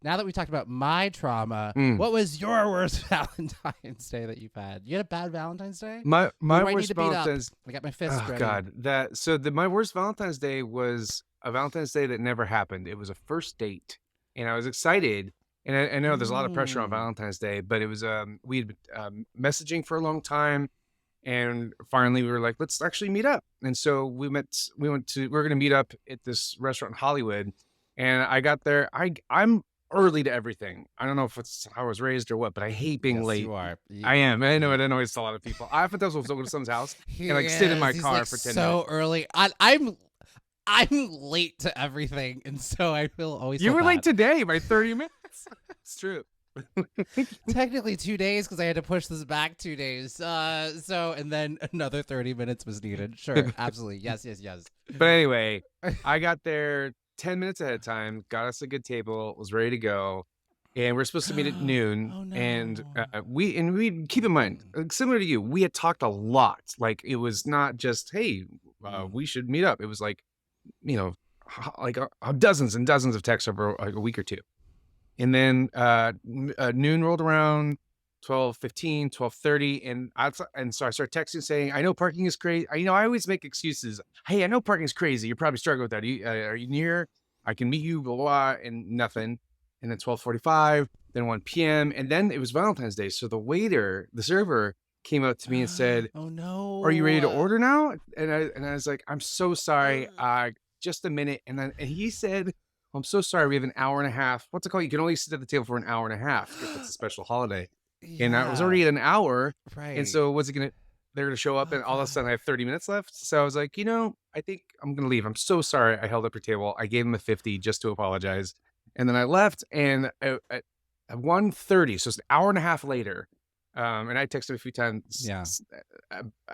now that we talked about my trauma, what was your worst Valentine's Day that you've had? You had a bad Valentine's Day? My Who do I need worst to beat up? Valentine's. I got my fist Oh ready. God, my worst Valentine's Day was a Valentine's Day that never happened. It was a first date, and I was excited. And I know there's a lot of pressure on Valentine's Day, but it was we had been messaging for a long time, and finally we were like, let's actually meet up. And so we went to we were gonna meet up at this restaurant in Hollywood, and I got there. I'm early to everything. I don't know if it's how I was raised or what, but I hate being late. You are. I am. I know it annoys a lot of people. I oftentimes will go to someone's house and like sit in my car for 10 minutes. So early. I'm late to everything, and so I feel always. You so were bad. late today by 30 minutes. It's true. Technically 2 days because I had to push this back 2 days. And then another 30 minutes was needed. Sure, absolutely. Yes. But anyway, I got there 10 minutes ahead of time, got us a good table, was ready to go. And we're supposed to meet at noon. Oh, no. And we keep in mind, similar to you, we had talked a lot. Like it was not just, hey, we should meet up. It was like, dozens and dozens of texts over like a week or two. And then noon rolled around, 12:15, 12:30, and so I started texting saying, I know parking is crazy. I always make excuses. Hey, I know parking is crazy. You're probably struggling with that. Are you near? I can meet you, blah, blah, blah, and nothing. And then 12:45, then 1 p.m. And then it was Valentine's Day. So the server came up to me and said, oh no, are you ready to order now? And I was like, I'm so sorry. Just a minute. And he said, I'm so sorry. We have an hour and a half. What's it called? You can only sit at the table for an hour and a half if it's a special holiday. Yeah. And I was already at an hour. Right. And so they're going to show up and all of a sudden I have 30 minutes left. So I was like, I think I'm going to leave. I'm so sorry. I held up your table. I gave him a 50 just to apologize. And then I left, and at 1:30, so it's an hour and a half later, and I texted him a few times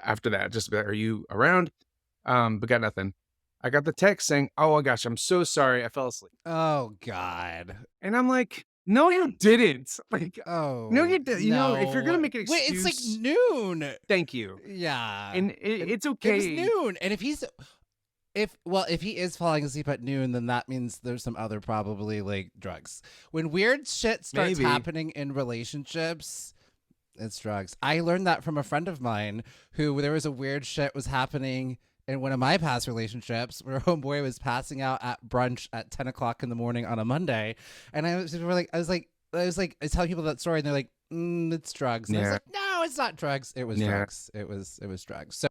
after that, just about, are you around? But got nothing. I got the text saying, oh my gosh, I'm so sorry. I fell asleep. Oh, God. And I'm like, no, you didn't. Like, oh, no, you did. No. If you're going to make an excuse. Wait, it's like noon. Thank you. Yeah. And it's okay. It was noon. And if he is falling asleep at noon, then that means there's some other probably like drugs. When weird shit starts happening in relationships, it's drugs. I learned that from a friend of mine who there was a weird shit was happening in one of my past relationships where homeboy was passing out at brunch at 10 o'clock in the morning on a Monday. And I was telling people that story and they're like, it's drugs. And I was like, no, it's not drugs. It was drugs. It was drugs. So